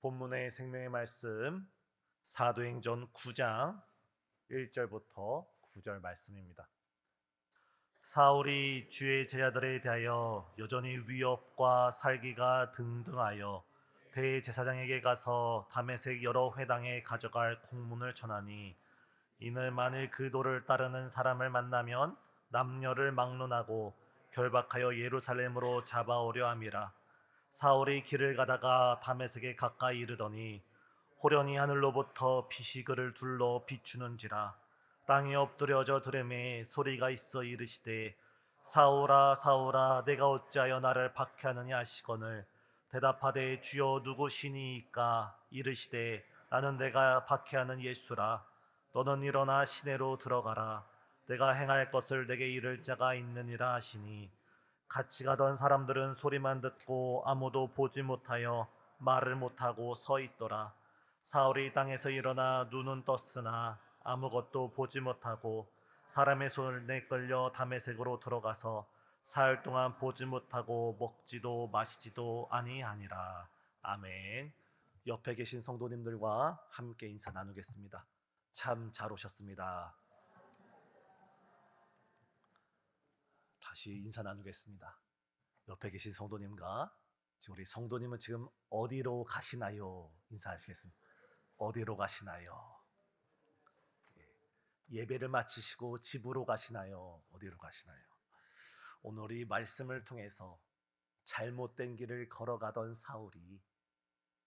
본문의 생명의 말씀 사도행전 9장 1절부터 9절 말씀입니다. 사울이 주의 제자들에 대하여 여전히 위협과 살기가 등등하여 대제사장에게 가서 다메섹 여러 회당에 가져갈 공문을 전하니 이는 만일 그 도를 따르는 사람을 만나면 남녀를 막론하고 결박하여 예루살렘으로 잡아오려 함이라. 사울이 길을 가다가 다메섹에 가까이 이르더니 호련히 하늘로부터 빛이 그를 둘러 비추는지라. 땅에 엎드려져 들음에 소리가 있어 이르시되 사울아 사울아 내가 어찌하여 나를 박해하느냐 하시거늘 대답하되 주여 누구시니이까. 이르시되 나는 내가 박해하는 예수라. 너는 일어나 시내로 들어가라. 내가 행할 것을 내게 이를 자가 있느니라 하시니 같이 가던 사람들은 소리만 듣고 아무도 보지 못하여 말을 못하고 서 있더라. 사울이 땅에서 일어나 눈은 떴으나 아무것도 보지 못하고 사람의 손에 끌려 다메섹으로 들어가서 사흘 동안 보지 못하고 먹지도 마시지도 아니하니라. 아멘. 옆에 계신 성도님들과 함께 인사 나누겠습니다. 참 잘 오셨습니다. 다시 인사 나누겠습니다. 옆에 계신 성도님과 지금 우리 성도님은 지금 어디로 가시나요? 인사하시겠습니다. 어디로 가시나요? 예배를 마치시고 집으로 가시나요? 어디로 가시나요? 오늘 이 말씀을 통해서 잘못된 길을 걸어가던 사울이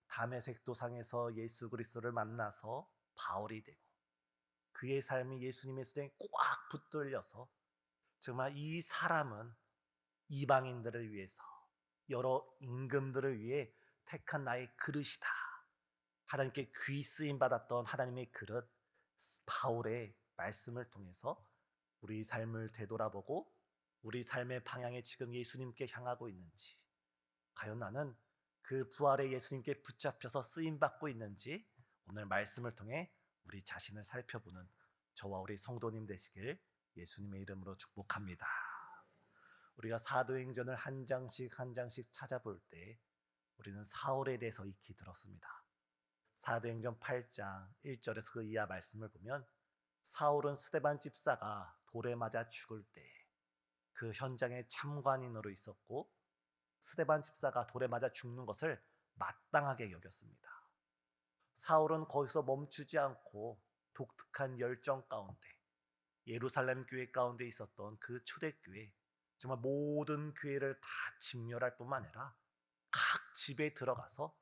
다메섹 도상에서 예수 그리스도를 만나서 바울이 되고 그의 삶이 예수님의 수에 꽉 붙들려서 정말 이 사람은 이방인들을 위해서 여러 임금들을 위해 택한 나의 그릇이다. 하나님께 귀 쓰임 받았던 하나님의 그릇 바울의 말씀을 통해서 우리 삶을 되돌아보고 우리 삶의 방향에 지금 예수님께 향하고 있는지, 과연 나는 그 부활의 예수님께 붙잡혀서 쓰임 받고 있는지 오늘 말씀을 통해 우리 자신을 살펴보는 저와 우리 성도님 되시길 예수님의 이름으로 축복합니다. 우리가 사도행전을 한 장씩 한 장씩 찾아볼 때 우리는 사울에 대해서 익히 들었습니다. 사도행전 8장 1절에서 그 이하 말씀을 보면 사울은 스데반 집사가 돌에 맞아 죽을 때 그 현장에 참관인으로 있었고 스데반 집사가 돌에 맞아 죽는 것을 마땅하게 여겼습니다. 사울은 거기서 멈추지 않고 독특한 열정 가운데 예루살렘 교회 가운데 있었던 그 초대교회, 정말 모든 교회를 다 진멸할 뿐만 아니라 각 집에 들어가서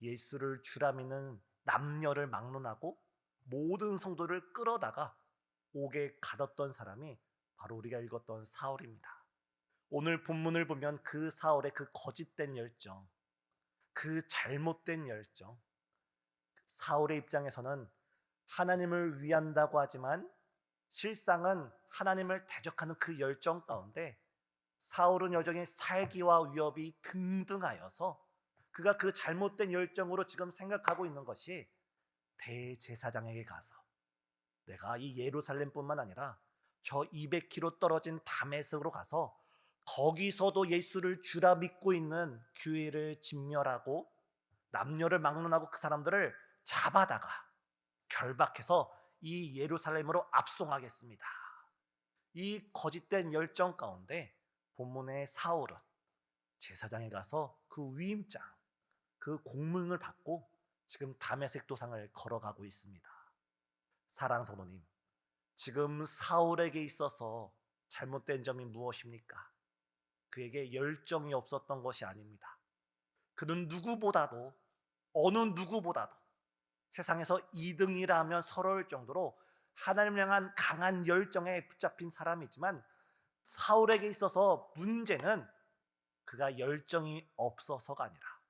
예수를 주라 믿는 남녀를 막론하고 모든 성도를 끌어다가 옥에 가뒀던 사람이 바로 우리가 읽었던 사울입니다. 오늘 본문을 보면 그 사울의 그 거짓된 열정, 그 잘못된 열정, 사울의 입장에서는 하나님을 위한다고 하지만 실상은 하나님을 대적하는 그 열정 가운데 사울은 여전히 살기와 위협이 등등하여서 그가 그 잘못된 열정으로 지금 생각하고 있는 것이 대제사장에게 가서 내가 이 예루살렘뿐만 아니라 저 200km 떨어진 다메섹으로 가서 거기서도 예수를 주라 믿고 있는 교회를 진멸하고 남녀를 막론하고 그 사람들을 잡아다가 결박해서 이 예루살렘으로 압송하겠습니다. 이 거짓된 열정 가운데 본문의 사울은 제사장에 가서 그 위임장, 그 공문을 받고 지금 다메섹 도상을 걸어가고 있습니다. 사랑 성도님, 지금 사울에게 있어서 잘못된 점이 무엇입니까? 그에게 열정이 없었던 것이 아닙니다. 그는 누구보다도, 어느 누구보다도 세상에서 2등이라 하면 서러울 정도로 하나님을 향한 강한 열정에 붙잡힌 사람이지만 사울에게 있어서 문제는 그가 열정이 없어서가 아니라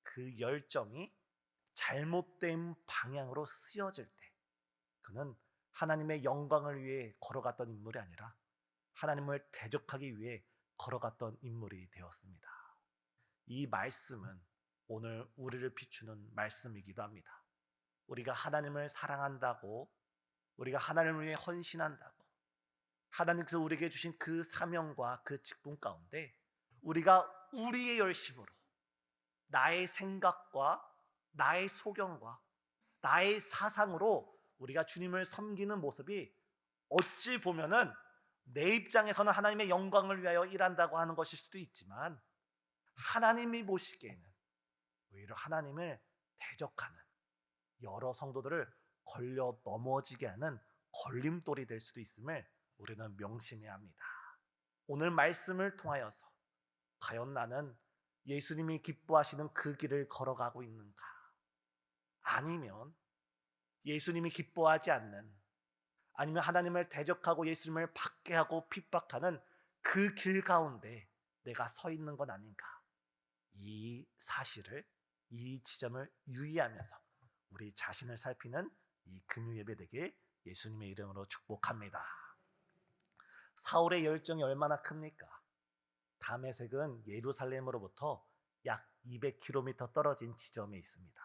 그 열정이 잘못된 방향으로 쓰여질 때 그는 하나님의 영광을 위해 걸어갔던 인물이 아니라 하나님을 대적하기 위해 걸어갔던 인물이 되었습니다. 이 말씀은 오늘 우리를 비추는 말씀이기도 합니다. 우리가 하나님을 사랑한다고, 우리가 하나님을 위해 헌신한다고, 하나님께서 우리에게 주신 그 사명과 그 직분 가운데 우리가 우리의 열심으로 나의 생각과 나의 소견과 나의 사상으로 우리가 주님을 섬기는 모습이 어찌 보면은 내 입장에서는 하나님의 영광을 위하여 일한다고 하는 것일 수도 있지만, 하나님이 보시기에는 오히려 하나님을 대적하는 여러 성도들을 걸려 넘어지게 하는 걸림돌이 될 수도 있음을 우리는 명심해야 합니다. 오늘 말씀을 통하여서 과연 나는 예수님이 기뻐하시는 그 길을 걸어가고 있는가? 아니면 예수님이 기뻐하지 않는, 아니면 하나님을 대적하고 예수님을 박해하고 핍박하는 그 길 가운데 내가 서 있는 건 아닌가? 이 사실을, 이 지점을 유의하면서 우리 자신을 살피는 이 금요 예배 되길 예수님의 이름으로 축복합니다. 사울의 열정이 얼마나 큽니까? 다메섹은 예루살렘으로부터 약 200km 떨어진 지점에 있습니다.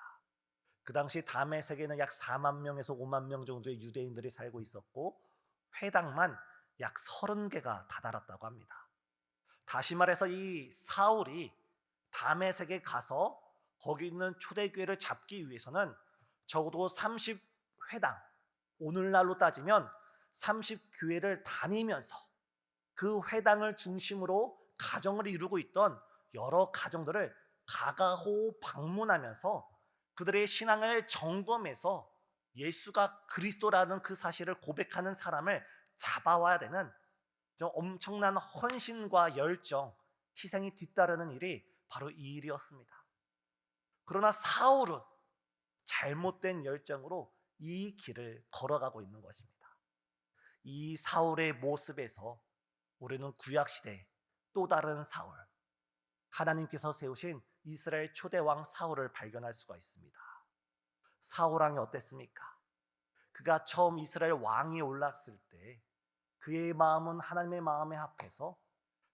그 당시 다메섹에는 약 4만 명에서 5만 명 정도의 유대인들이 살고 있었고, 회당만 약 30개가 다다랐다고 합니다. 다시 말해서 이 사울이 다메섹에 가서 거기 있는 초대교회를 잡기 위해서는 적어도 30회당, 오늘날로 따지면 30교회를 다니면서 그 회당을 중심으로 가정을 이루고 있던 여러 가정들을 가가호 방문하면서 그들의 신앙을 점검해서 예수가 그리스도라는 그 사실을 고백하는 사람을 잡아와야 되는 좀 엄청난 헌신과 열정, 희생이 뒤따르는 일이 바로 이 일이었습니다. 그러나 사울은 잘못된 열정으로 이 길을 걸어가고 있는 것입니다. 이 사울의 모습에서 우리는 구약시대 또 다른 사울, 하나님께서 세우신 이스라엘 초대왕 사울을 발견할 수가 있습니다. 사울 왕이 어땠습니까? 그가 처음 이스라엘 왕이 올랐을 때 그의 마음은 하나님의 마음에 합해서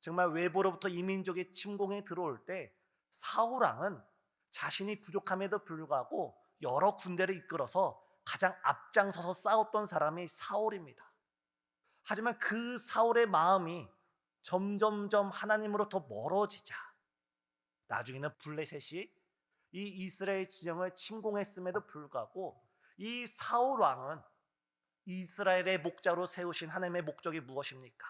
정말 외부로부터 이민족의 침공에 들어올 때 사울 왕은 자신이 부족함에도 불구하고 여러 군대를 이끌어서 가장 앞장서서 싸웠던 사람이 사울입니다. 하지만 그 사울의 마음이 점점점 하나님으로부터 멀어지자 나중에는 블레셋이 이 이스라엘 진영을 침공했음에도 불구하고 이 사울 왕은 이스라엘의 목자로 세우신 하나님의 목적이 무엇입니까?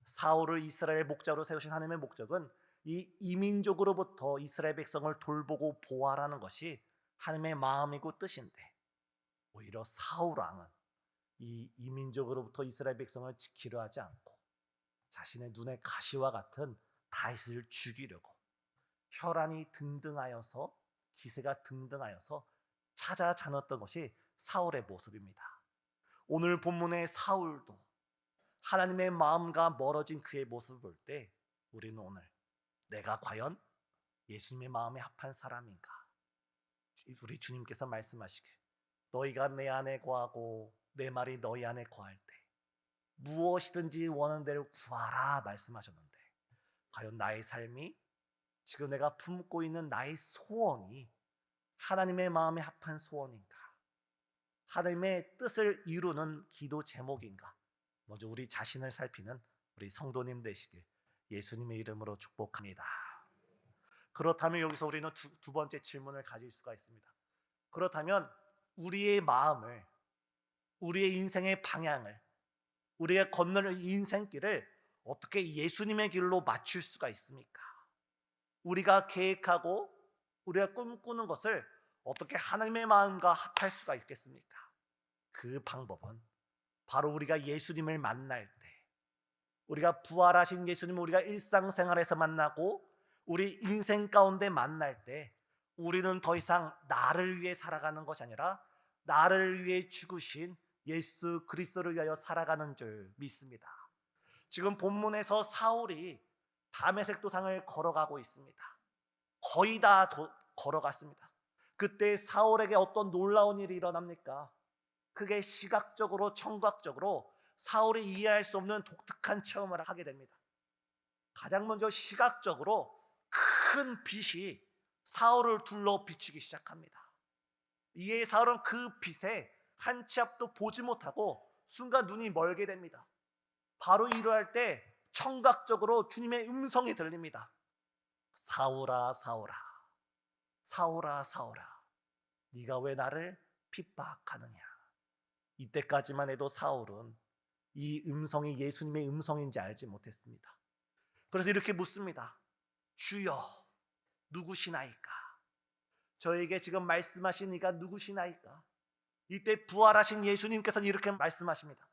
사울을 이스라엘의 목자로 세우신 하나님의 목적은 이 이민족으로부터 이스라엘 백성을 돌보고 보호하라는 것이 하나님의 마음이고 뜻인데, 오히려 사울 왕은 이 이민족으로부터 이스라엘 백성을 지키려 하지 않고 자신의 눈의 가시와 같은 다윗을 죽이려고 혈안이 등등하여서, 기세가 등등하여서 찾아다녔던 것이 사울의 모습입니다. 오늘 본문의 사울도 하나님의 마음과 멀어진 그의 모습을 볼 때 우리는 오늘 내가 과연 예수님의 마음에 합한 사람인가? 우리 주님께서 말씀하시길 너희가 내 안에 거하고 내 말이 너희 안에 거할 때 무엇이든지 원하는 대로 구하라 말씀하셨는데, 과연 나의 삶이, 지금 내가 품고 있는 나의 소원이 하나님의 마음에 합한 소원인가? 하나님의 뜻을 이루는 기도 제목인가? 먼저 우리 자신을 살피는 우리 성도님 되시길 예수님의 이름으로 축복합니다. 그렇다면 여기서 우리는 두 번째 질문을 가질 수가 있습니다. 그렇다면 우리의 마음을, 우리의 인생의 방향을, 우리가 건너는 인생길을 어떻게 예수님의 길로 맞출 수가 있습니까? 우리가 계획하고 우리가 꿈꾸는 것을 어떻게 하나님의 마음과 합할 수가 있겠습니까? 그 방법은 바로 우리가 예수님을 만날 때, 우리가 부활하신 예수님을 우리가 일상생활에서 만나고 우리 인생 가운데 만날 때 우리는 더 이상 나를 위해 살아가는 것이 아니라 나를 위해 죽으신 예수 그리스도를 위하여 살아가는 줄 믿습니다. 지금 본문에서 사울이 다메섹 도상을 걸어가고 있습니다. 거의 다 걸어갔습니다. 그때 사울에게 어떤 놀라운 일이 일어납니까? 그게 시각적으로, 청각적으로 사울이 이해할 수 없는 독특한 체험을 하게 됩니다. 가장 먼저 시각적으로 큰 빛이 사울을 둘러 비추기 시작합니다. 이에 사울은 그 빛에 한 치 앞도 보지 못하고 순간 눈이 멀게 됩니다. 바로 이러할 때 청각적으로 주님의 음성이 들립니다. 사울아, 사울아, 사울아, 사울아. 네가 왜 나를 핍박하느냐. 이때까지만 해도 사울은 이 음성이 예수님의 음성인지 알지 못했습니다. 그래서 이렇게 묻습니다. 주여, 누구시나이까? 저에게 지금 말씀하신 이가 누구시나이까? 이때 부활하신 예수님께서는 이렇게 말씀하십니다.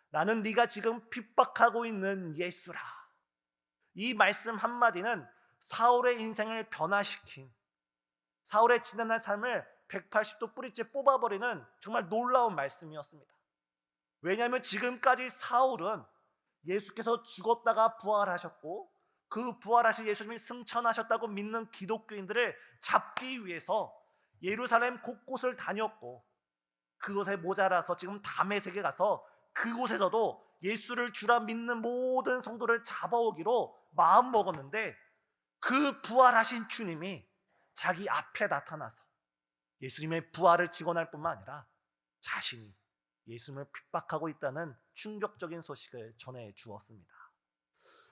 나는 네가 지금 핍박하고 있는 예수라. 이 말씀 한마디는 사울의 인생을 변화시킨, 사울의 지난날 삶을 180도 뿌리째 뽑아버리는 정말 놀라운 말씀이었습니다. 왜냐하면 지금까지 사울은 예수께서 죽었다가 부활하셨고 그 부활하신 예수님이 승천하셨다고 믿는 기독교인들을 잡기 위해서 예루살렘 곳곳을 다녔고, 그것에 모자라서 지금 다메섹에 가서 그곳에서도 예수를 주라 믿는 모든 성도를 잡아오기로 마음먹었는데, 그 부활하신 주님이 자기 앞에 나타나서 예수님의 부활을 직언할 뿐만 아니라 자신이 예수님을 핍박하고 있다는 충격적인 소식을 전해 주었습니다.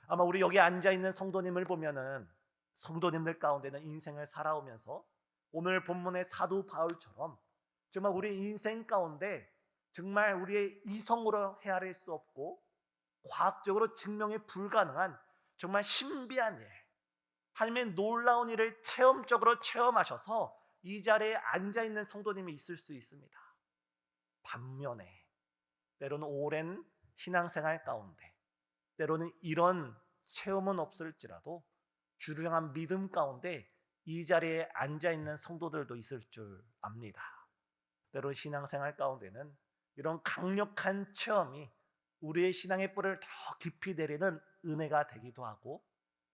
아마 우리 여기 앉아있는 성도님을 보면은, 성도님들 가운데는 인생을 살아오면서 오늘 본문의 사도 바울처럼 정말 우리 인생 가운데 정말 우리의 이성으로 헤아릴 수 없고 과학적으로 증명이 불가능한 정말 신비한 일, 하나님의 놀라운 일을 체험적으로 체험하셔서 이 자리에 앉아있는 성도님이 있을 수 있습니다. 반면에 때로는 오랜 신앙생활 가운데 때로는 이런 체험은 없을지라도 주를 향한 믿음 가운데 이 자리에 앉아있는 성도들도 있을 줄 압니다. 때로는 신앙생활 가운데는 이런 강력한 체험이 우리의 신앙의 뿔을 더 깊이 내리는 은혜가 되기도 하고,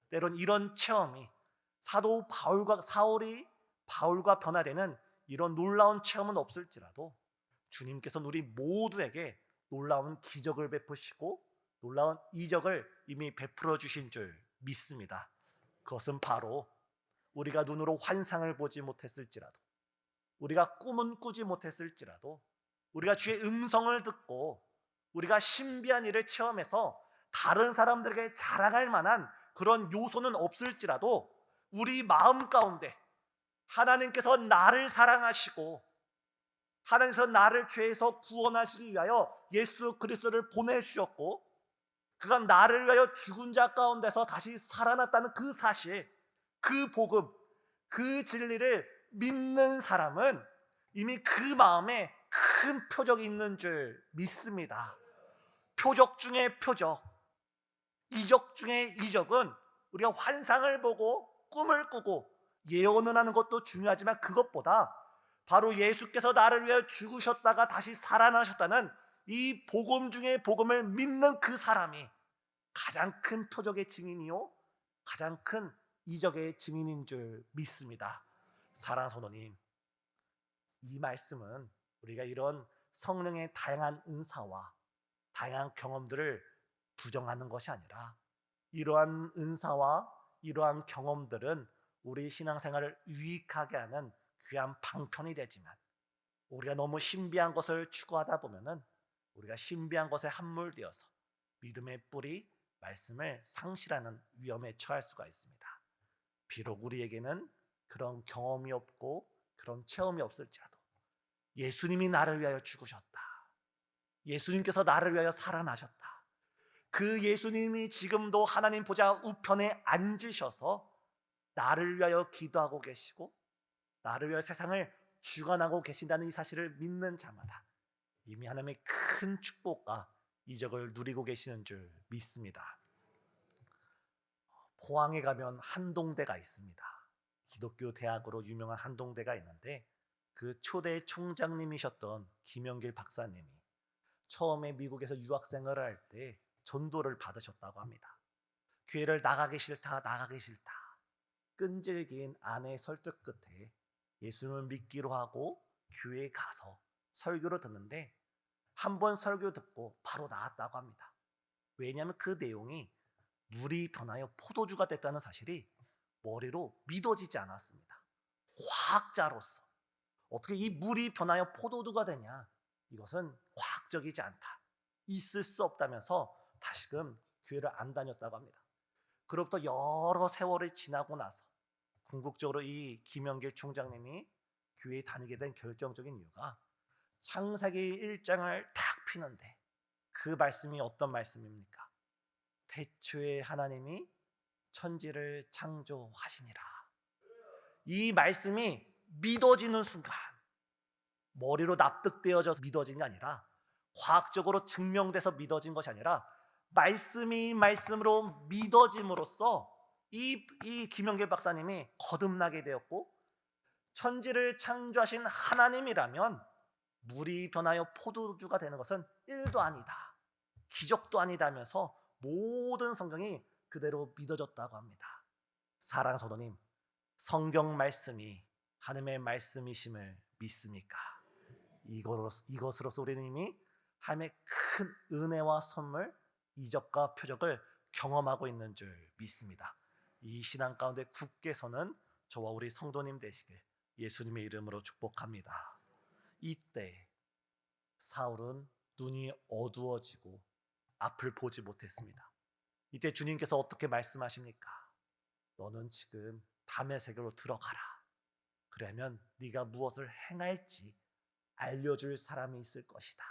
때로는 이런 체험이 사울이 바울과 변화되는 이런 놀라운 체험은 없을지라도 주님께서는 우리 모두에게 놀라운 기적을 베푸시고 놀라운 이적을 이미 베풀어 주신 줄 믿습니다. 그것은 바로 우리가 눈으로 환상을 보지 못했을지라도, 우리가 꿈은 꾸지 못했을지라도, 우리가 주의 음성을 듣고 우리가 신비한 일을 체험해서 다른 사람들에게 자랑할 만한 그런 요소는 없을지라도 우리 마음 가운데 하나님께서 나를 사랑하시고 하나님께서 나를 죄에서 구원하시기 위하여 예수 그리스도를 보내주셨고 그가 나를 위하여 죽은 자 가운데서 다시 살아났다는 그 사실, 그 복음, 그 진리를 믿는 사람은 이미 그 마음에 큰 표적이 있는 줄 믿습니다. 표적 중에 표적, 이적 중에 이적은 우리가 환상을 보고 꿈을 꾸고 예언을 하는 것도 중요하지만 그것보다 바로 예수께서 나를 위하여 죽으셨다가 다시 살아나셨다는 이 복음 중에 복음을 믿는 그 사람이 가장 큰 표적의 증인이요 가장 큰 이적의 증인인 줄 믿습니다. 사랑하는 성도님, 이 말씀은 우리가 이런 성령의 다양한 은사와 다양한 경험들을 부정하는 것이 아니라, 이러한 은사와 이러한 경험들은 우리 신앙생활을 유익하게 하는 귀한 방편이 되지만, 우리가 너무 신비한 것을 추구하다 보면은 우리가 신비한 것에 함몰되어서 믿음의 뿌리 말씀을 상실하는 위험에 처할 수가 있습니다. 비록 우리에게는 그런 경험이 없고 그런 체험이 없을지라도 예수님이 나를 위하여 죽으셨다, 예수님께서 나를 위하여 살아나셨다, 그 예수님이 지금도 하나님 보좌 우편에 앉으셔서 나를 위하여 기도하고 계시고 나를 위하여 세상을 주관하고 계신다는 이 사실을 믿는 자마다 이미 하나님의 큰 축복과 이적을 누리고 계시는 줄 믿습니다. 포항에 가면 한동대가 있습니다. 기독교 대학으로 유명한 한동대가 있는데, 그 초대 총장님이셨던 김영길 박사님이 처음에 미국에서 유학생활을 할 때 전도를 받으셨다고 합니다. 교회를 나가기 싫다 끈질긴 아내의 설득 끝에 예수님을 믿기로 하고 교회에 가서 설교를 듣는데 한 번 설교 듣고 바로 나왔다고 합니다. 왜냐하면 그 내용이 물이 변하여 포도주가 됐다는 사실이 머리로 믿어지지 않았습니다. 과학자로서 어떻게 이 물이 변하여 포도주가 되냐, 이것은 과학적이지 않다, 있을 수 없다면서 다시금 교회를 안 다녔다고 합니다. 그로부터 여러 세월이 지나고 나서 궁극적으로 이 김영길 총장님이 교회에 다니게 된 결정적인 이유가 창세기 1장을 딱 피는데 그 말씀이 어떤 말씀입니까? 태초에 하나님이 천지를 창조하시니라. 이 말씀이 믿어지는 순간, 머리로 납득되어져서 믿어진 게 아니라, 과학적으로 증명돼서 믿어진 것이 아니라 말씀이 말씀으로 믿어짐으로써 이 김영길 박사님이 거듭나게 되었고, 천지를 창조하신 하나님이라면 물이 변하여 포도주가 되는 것은 일도 아니다, 기적도 아니다면서 모든 성경이 그대로 믿어졌다고 합니다. 사랑하는 성도님, 성경 말씀이 하나님의 말씀이심을 믿습니까? 이것으로서 우리는 이미 하나님의 큰 은혜와 선물, 이적과 표적을 경험하고 있는 줄 믿습니다. 이 신앙 가운데 굳게 서는 저와 우리 성도님 되시길 예수님의 이름으로 축복합니다. 이때 사울은 눈이 어두워지고 앞을 보지 못했습니다. 이때 주님께서 어떻게 말씀하십니까? 너는 지금 다메섹으로 들어가라. 그러면 네가 무엇을 행할지 알려줄 사람이 있을 것이다.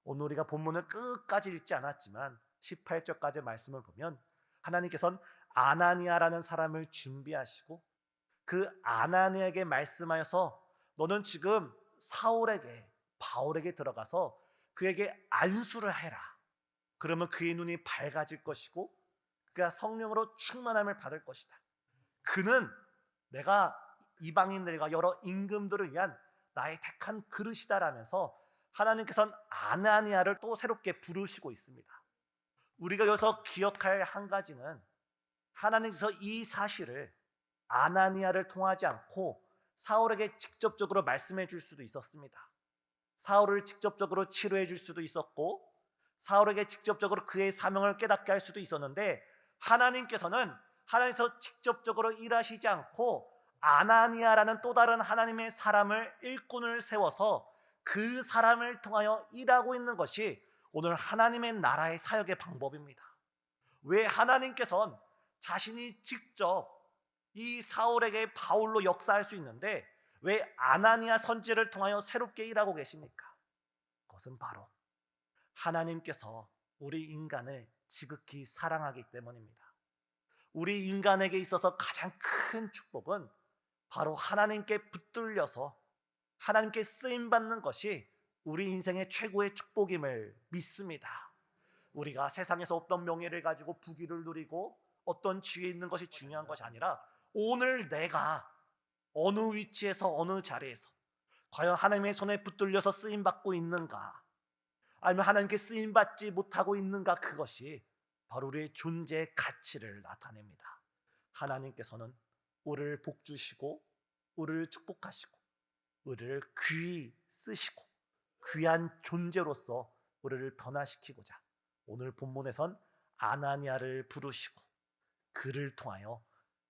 오늘 우리가 본문을 끝까지 읽지 않았지만 18절까지 말씀을 보면 하나님께서는 아나니아라는 사람을 준비하시고 그 아나니아에게 말씀하여서 너는 지금 사울에게, 바울에게 들어가서 그에게 안수를 해라. 그러면 그의 눈이 밝아질 것이고 그가 성령으로 충만함을 받을 것이다. 그는 내가 이방인들과 여러 임금들을 위한 나의 택한 그릇이다라면서 하나님께서는 아나니아를 또 새롭게 부르시고 있습니다. 우리가 여기서 기억할 한 가지는 하나님께서 이 사실을 아나니아를 통하지 않고 사울에게 직접적으로 말씀해 줄 수도 있었습니다. 사울을 직접적으로 치료해 줄 수도 있었고 사울에게 직접적으로 그의 사명을 깨닫게 할 수도 있었는데 하나님께서는 직접적으로 일하시지 않고 아나니아라는 또 다른 하나님의 사람을, 일꾼을 세워서 그 사람을 통하여 일하고 있는 것이 오늘 하나님의 나라의 사역의 방법입니다. 왜 하나님께서는 자신이 직접 이 사울에게 바울로 역사할 수 있는데 왜 아나니아 선지를 통하여 새롭게 일하고 계십니까? 그것은 바로 하나님께서 우리 인간을 지극히 사랑하기 때문입니다. 우리 인간에게 있어서 가장 큰 축복은 바로 하나님께 붙들려서 하나님께 쓰임받는 것이 우리 인생의 최고의 축복임을 믿습니다. 우리가 세상에서 어떤 명예를 가지고 부귀를 누리고 어떤 지위에 있는 것이 중요한 것이 아니라 오늘 내가 어느 위치에서 어느 자리에서 과연 하나님의 손에 붙들려서 쓰임받고 있는가, 아니면 하나님께 쓰임받지 못하고 있는가, 그것이 바로 우리의 존재의 가치를 나타냅니다. 하나님께서는 우리를 복주시고 우리를 축복하시고 우리를 귀히 쓰시고 귀한 존재로서 우리를 변화시키고자 오늘 본문에선 아나니아를 부르시고 그를 통하여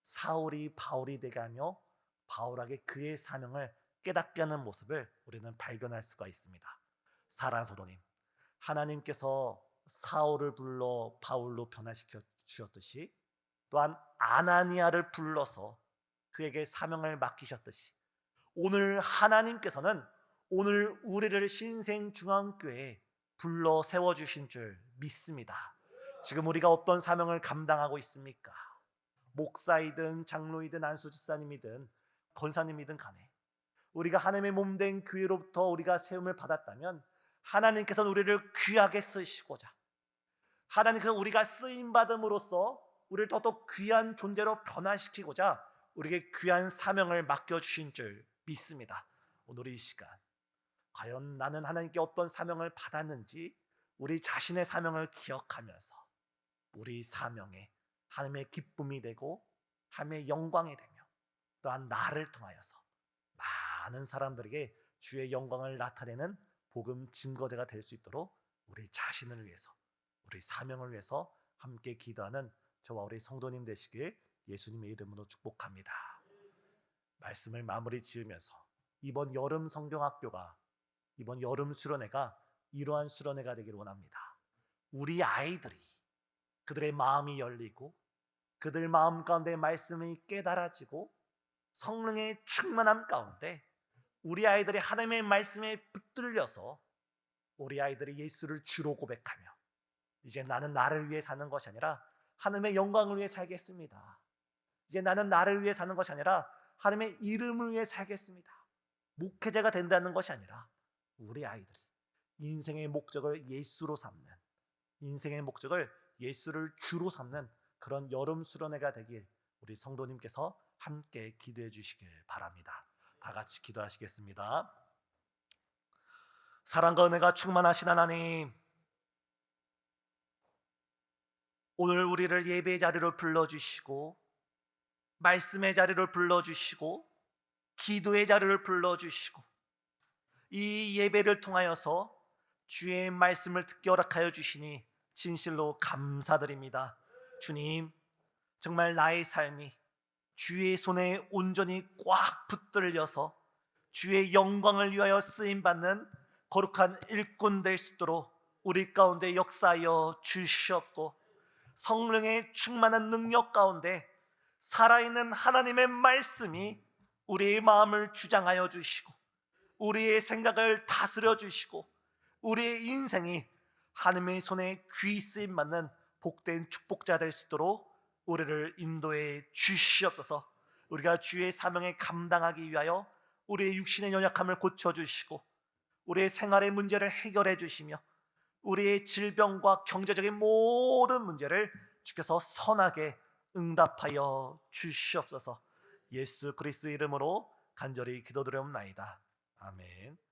사울이 바울이 되게 하며 바울에게 그의 사명을 깨닫게 하는 모습을 우리는 발견할 수가 있습니다. 사랑하는 성도님, 하나님께서 사울을 불러 바울로 변화시켜 주셨듯이 또한 아나니아를 불러서 그에게 사명을 맡기셨듯이 오늘 하나님께서는 오늘 우리를 신생중앙교회에 불러 세워주신 줄 믿습니다. 지금 우리가 어떤 사명을 감당하고 있습니까? 목사이든 장로이든 안수집사님이든 권사님이든 간에 우리가 하나님의 몸된 교회로부터 우리가 세움을 받았다면 하나님께서는 우리를 귀하게 쓰시고자, 하나님께서 우리가 쓰임받음으로써 우리를 더더욱 귀한 존재로 변화시키고자 우리에게 귀한 사명을 맡겨주신 줄 믿습니다. 오늘 이 시간 과연 나는 하나님께 어떤 사명을 받았는지 우리 자신의 사명을 기억하면서 우리 사명에 하나님의 기쁨이 되고 하나님의 영광이 되며 또한 나를 통하여서 많은 사람들에게 주의 영광을 나타내는 복음 증거자가 될 수 있도록 우리 자신을 위해서, 우리 사명을 위해서 함께 기도하는 저와 우리 성도님 되시길 예수님의 이름으로 축복합니다. 말씀을 마무리 지으면서 이번 여름 성경학교가, 이번 여름 수련회가 이러한 수련회가 되기를 원합니다. 우리 아이들이 그들의 마음이 열리고 그들 마음 가운데 말씀이 깨달아지고 성령의 충만함 가운데 우리 아이들이 하나님의 말씀에 붙들려서 우리 아이들이 예수를 주로 고백하며 이제 나는 나를 위해 사는 것이 아니라 하나님의 영광을 위해 살겠습니다. 이제 나는 나를 위해 사는 것이 아니라 하나님의 이름을 위해 살겠습니다. 목회자가 된다는 것이 아니라 우리 아이들이 인생의 목적을 예수로 삼는, 인생의 목적을 예수를 주로 삼는 그런 여름 수련회가 되길 우리 성도님께서 함께 기도해 주시길 바랍니다. 다 같이 기도하시겠습니다. 사랑과 은혜가 충만하신 하나님, 오늘 우리를 예배의 자리로 불러주시고 말씀의 자리로 불러주시고 기도의 자리를 불러주시고 이 예배를 통하여서 주의 말씀을 듣게 허락하여 주시니 진실로 감사드립니다. 주님, 정말 나의 삶이 주의 손에 온전히 꽉 붙들려서 주의 영광을 위하여 쓰임받는 거룩한 일꾼 될 수 있도록 우리 가운데 역사하여 주시옵고, 성령의 충만한 능력 가운데 살아있는 하나님의 말씀이 우리의 마음을 주장하여 주시고 우리의 생각을 다스려 주시고 우리의 인생이 하나님의 손에 귀 쓰임 받는 복된 축복자 될 수 있도록 우리를 인도해 주시옵소서. 우리가 주의 사명에 감당하기 위하여 우리의 육신의 연약함을 고쳐주시고 우리의 생활의 문제를 해결해 주시며 우리의 질병과 경제적인 모든 문제를 주께서 선하게 응답하여 주시옵소서. 예수 그리스도 이름으로 간절히 기도드리옵나이다. 아멘.